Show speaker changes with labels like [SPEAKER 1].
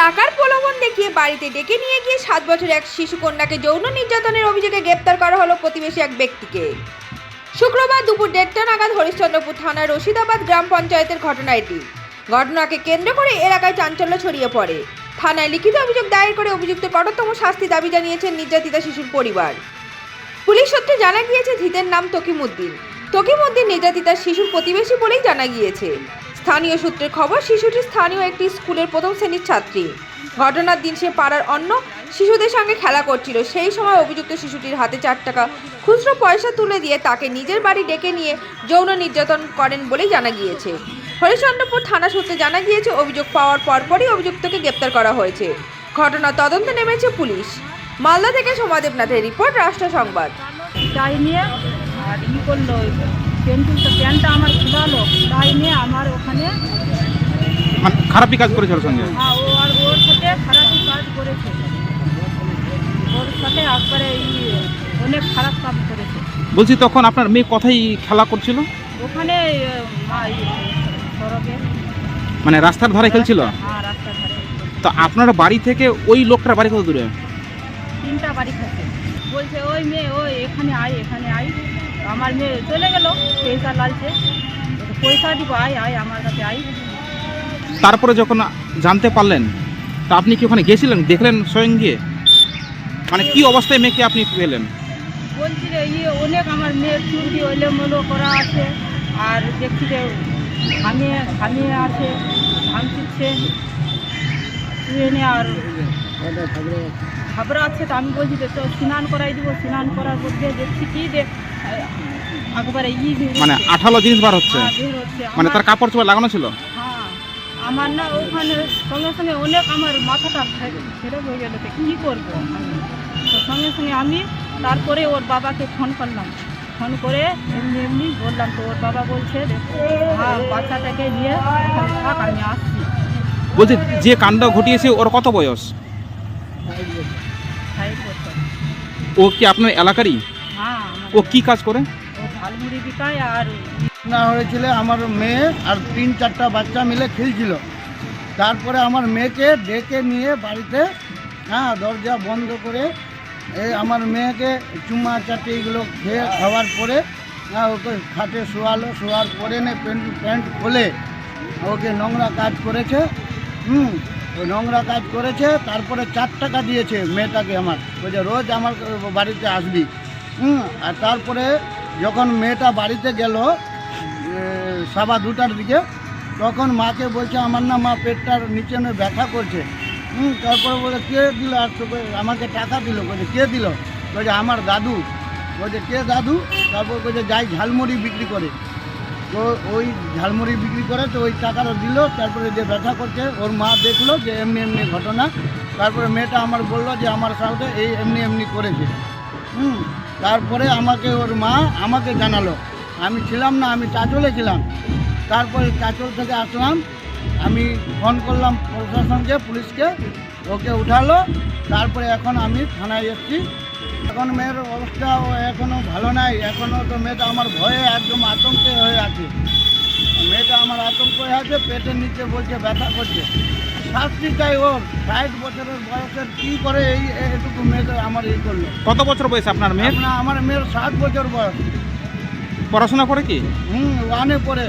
[SPEAKER 1] টাকার প্রলোভন দেখিয়ে বাড়িতে ডেকে নিয়ে গিয়ে 7 বছরের এক শিশু কন্যাকে যৌন নির্যাতনের অভিযোগে গ্রেপ্তার করা হলো প্রতিবেশী এক ব্যক্তিকে। শুক্রবার দুপুর 1:30 নাগাদ হরিশ্চন্দ্রপুর থানার রশিদাবাদ গ্রাম পঞ্চায়েতের ঘটনা এটি। ঘটনাকে কেন্দ্র করে এলাকায় চাঞ্চল্য ছড়িয়ে পড়ে। থানায় লিখিত অভিযোগ দায়ের করে অভিযুক্তের কঠোরতম শাস্তি দাবি জানিয়েছেন নির্যাতিতা শিশুর পরিবার। পুলিশ সূত্রে জানা গিয়েছে ধৃতের নাম তকিমউদ্দিন। তকিমউদ্দিন নির্যাতিতার শিশুর প্রতিবেশী বলেই জানা গিয়েছে। স্থানীয় সূত্রের খবর, শিশুটি স্থানীয় একটি স্কুলের প্রথম শ্রেণীর ছাত্রী। ঘটনার দিন সে পাড়ার অন্য শিশুদের সঙ্গে খেলা করছিল। সেই সময় অভিযুক্ত শিশুটির হাতে 4 টাকা খুচরো পয়সা তুলে দিয়ে তাকে নিজের বাড়ি ডেকে নিয়ে যৌন নির্যাতন করেন বলেই জানা গিয়েছে। হরিশ্চন্দ্রপুর থানা সূত্রে জানা গিয়েছে অভিযোগ পাওয়ার পরপরই অভিযুক্তকে গ্রেপ্তার করা হয়েছে। ঘটনা তদন্তে নেমেছে পুলিশ। মালদা থেকে সমাদেব নাথের রিপোর্ট, রাষ্ট্র সংবাদ।
[SPEAKER 2] তাই নিয়ে আর করলো প্যান্টটা আমার খুলালো, তাই নিয়ে আমার ওখানে
[SPEAKER 3] খারাপই কাজ করেছে ওর সঙ্গে।
[SPEAKER 2] হ্যাঁ, ও আর ওর সাথে খারাপই কাজ করেছে। ওর সাথে একবারে অনেক খারাপ কাজ করেছে।
[SPEAKER 3] বলছি, তখন আপনার মেয়ে কোথায় খেলা করছিল?
[SPEAKER 2] ওখানে সড়কে,
[SPEAKER 3] মানে রাস্তার ধারে খেলছিল?
[SPEAKER 2] হ্যাঁ, রাস্তার ধারে।
[SPEAKER 3] তো আপনার বাড়ি থেকে ওই লোকটার বাড়ি কত দূরে?
[SPEAKER 2] 3টা বাড়ি থাকে। বলছে ওই মেয়ে ওই এখানে আয়, এখানে আয়। আমার মেয়ে চলে গেল, পয়সা লালছে, পয়সা দিব, আয় আয় আমার কাছে আয়।
[SPEAKER 3] তারপরে যখন জানতে পারলেন, তা আপনি কি ওখানে গেছিলেন, দেখলেন স্বয়ং গিয়ে? মানে কি অবস্থায় মেয়েকে আপনি পেলেন?
[SPEAKER 2] বলছি যে অনেক আমার মেয়ের চুরি এলোমেলো করা আছে, আর দেখছি যে ঘামিয়ে আছে, ঘামছিচ্ছে ট্রেনে, আর ঘাবড়া আছে। তো আমি বলছি যে তো স্নান করাই দিব। স্নান করার মধ্যে দেখছি কি যে একবারে
[SPEAKER 3] মানে আঠালো জিনিস বার হচ্ছে।
[SPEAKER 2] বের হচ্ছে।
[SPEAKER 3] মানে তার কাপড় চোপড় লাগানো ছিল?
[SPEAKER 2] হ্যাঁ, আমার না ওখানে সঙ্গে সঙ্গে অনেক আমার মাথাটা ফেরত হয়ে গেল, কী করবো আমি। তো সঙ্গে সঙ্গে আমি তারপরে ওর বাবাকে ফোন করলাম। ফোন করে এমনি বললাম, তো ওর বাবা বলছে হ্যাঁ, বাচ্চাটাকে নিয়ে ওখানে থাক, আমি আসছি।
[SPEAKER 3] বলছি, যে কাণ্ড ঘটিয়েছে ওর কত বয়স?
[SPEAKER 2] 5 বছর।
[SPEAKER 3] ও কি আপনার এলাকারই?
[SPEAKER 2] হ্যাঁ,
[SPEAKER 3] ও কি কাজ করে?
[SPEAKER 2] ও ঝালমুড়ি বিকায়। আর
[SPEAKER 4] না হয়েছিল, আমার মেয়ে আর 3-4টা বাচ্চা মিলে খেলছিল। তারপরে আমার মেয়েকে ডেকে নিয়ে বাড়িতে, হ্যাঁ, দরজা বন্ধ করে আমার মেয়েকে চুমা চাটি এগুলো খাওয়ার পরে, হ্যাঁ, ওকে খাটে শোয়ালো। শোয়ার পরে প্যান্ট খুলে ওকে নোংরা কাজ করেছে। ওই নোংরা কাজ করেছে। তারপরে 4 টাকা দিয়েছে মেয়েটাকে আমার, বলছে রোজ আমার বাড়িতে আসবি। আর তারপরে যখন মেয়েটা বাড়িতে গেল 2:15টার দিকে, তখন মাকে বলছে আমার না মা পেটটার নিচে ব্যথা করছে। তারপরে বলে কে দিল, আর তোকে আমাকে টাকা দিল? বলছে কে দিল? বলছে আমার দাদু। বলছে কে দাদু? তারপর বলছে যাই ঝালমুড়ি বিক্রি করে। তো ওই ঝালমুড়ি বিক্রি করে, তো ওই টাকাটা দিল। তারপরে যে ব্যথা করছে ওর মা দেখলো যে এমনি ঘটনা। তারপরে মেয়েটা আমার বললো যে আমার সাথে এই এমনি করেছে। তারপরে আমাকে ওর মা আমাকে জানালো। আমি ছিলাম না, আমি চাঁচলে ছিলাম। তারপরে চাঁচল থেকে আসলাম, আমি ফোন করলাম প্রশাসনকে, পুলিশকে, ওকে উঠালো। তারপরে এখন আমি থানায় এসেছি। এখন মেয়ের অবস্থা এখনও ভালো নাই। এখনও তো মেয়েটা আমার ভয়ে একদম আতঙ্কে হয়ে আছে। মেয়েটা আমার আতঙ্ক হয়ে আছে, পেটের নিচে বলছে ব্যথা করছে। শাস্তি চাই ওর। 60 বছরের বয়সের কী করে এইটুকু মেয়েটা আমার করলো।
[SPEAKER 3] কত বছর বয়স আপনার মেয়ের?
[SPEAKER 4] আমার মেয়ের 7 বছর বয়স।
[SPEAKER 3] পড়াশোনা করে কি?
[SPEAKER 4] 1-এ পড়ে।